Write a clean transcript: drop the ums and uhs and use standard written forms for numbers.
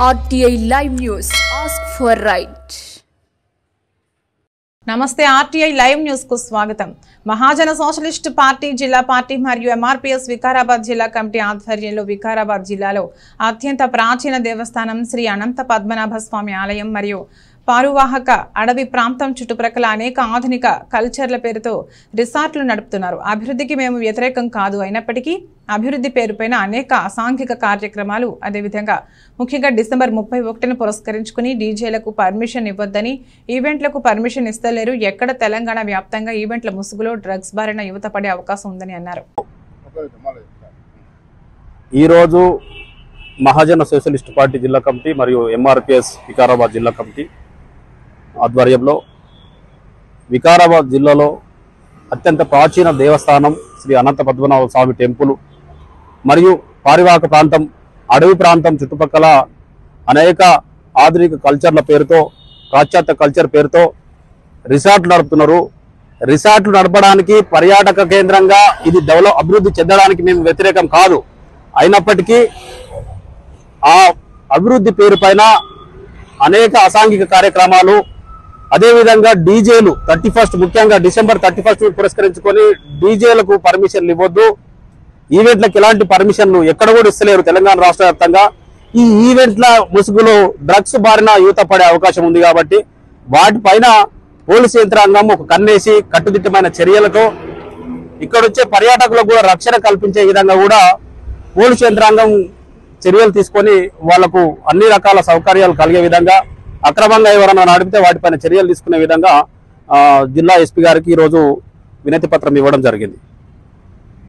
RTI Live News. Ask for right. నమస్తే RTI live news కు స్వాగతం. మహాజన సోషలిస్ట్ పార్టీ జిల్లా పార్టీ మరియు ఎంఆర్పీఎస్ వికారాబాద్ జిల్లా కమిటీ ఆధ్వర్యంలో వికారాబాద్ జిల్లాలో అత్యంత ప్రాచీన దేవస్థానం శ్రీ అనంత పద్మనాభ స్వామి ఆలయం మరియు పారువాహక అడవి ప్రాంతం చుట్టుప్రక్కల అనేక ఆధునిక కల్చర్ల పేరుతో రిసార్ట్లు నడుపుతున్నారు. అభివృద్ధికి మేము వ్యతిరేకం కాదు, అయినప్పటికీ అభివృద్ధి పేరుపైన అనేక అసాంఘిక కార్యక్రమాలు, అదేవిధంగా ముఖ్యంగా డిసెంబర్ 31ను పురస్కరించుకుని డీజేలకు పర్మిషన్ ఇవ్వొద్దని, ఈవెంట్లకు పర్మిషన్ ఇస్తలేరు. ఎక్కడ తెలంగాణ వ్యాప్తంగా ఈవెంట్ల ముసుగులో డ్రగ్స్ బారిన యువత పడే అవకాశం ఉందని అన్నారు. ఈరోజు మహాజన సోషలిస్ట్ పార్టీ జిల్లా కమిటీ మరియు ఎంఆర్పీఎస్ వికారాబాద్ జిల్లా కమిటీ ఆధ్వర్యంలో వికారాబాద్ జిల్లాలో అత్యంత ప్రాచీన దేవస్థానం శ్రీ అనంత పద్మనాభ స్వామి టెంపుల్ మరియు పారివాహక ప్రాంతం, అడవి ప్రాంతం చుట్టుపక్కల అనేక ఆధునిక కల్చర్ల పేరుతో, పాశ్చాత్య కల్చర్ పేరుతో రిసార్ట్లు నడుపుతున్నారు. రిసార్ట్లు నడపడానికి పర్యాటక కేంద్రంగా ఇది అభివృద్ధి చెందడానికి మేము వ్యతిరేకం కాదు. అయినప్పటికీ ఆ అభివృద్ధి పేరు పైన అనేక అసాంఘిక కార్యక్రమాలు, అదేవిధంగా డీజేలు 31 ముఖ్యంగా డిసెంబర్ 31 పురస్కరించుకొని డీజేలకు పర్మిషన్లు ఇవ్వద్దు. ఈవెంట్లకు ఎలాంటి పర్మిషన్లు ఎక్కడ కూడా ఇస్తలేరు తెలంగాణ రాష్ట్ర వ్యాప్తంగా. ఈ ఈవెంట్ల ముసుగులో డ్రగ్స్ బారిన యువత పడే అవకాశం ఉంది కాబట్టి వాటిపైన పోలీసు యంత్రాంగం ఒక కన్నేసి కట్టుదిట్టమైన చర్యలతో ఇక్కడ వచ్చే పర్యాటకులకు కూడా రక్షణ కల్పించే విధంగా కూడా పోలీసు యంత్రాంగం చర్యలు తీసుకొని వాళ్లకు అన్ని రకాల సౌకర్యాలు కలిగే విధంగా, అక్రమంగా ఎవరైనా నడిపితే వాటిపైన చర్యలు తీసుకునే విధంగా జిల్లా ఎస్పీ గారికి ఈరోజు వినతి పత్రం ఇవ్వడం జరిగింది.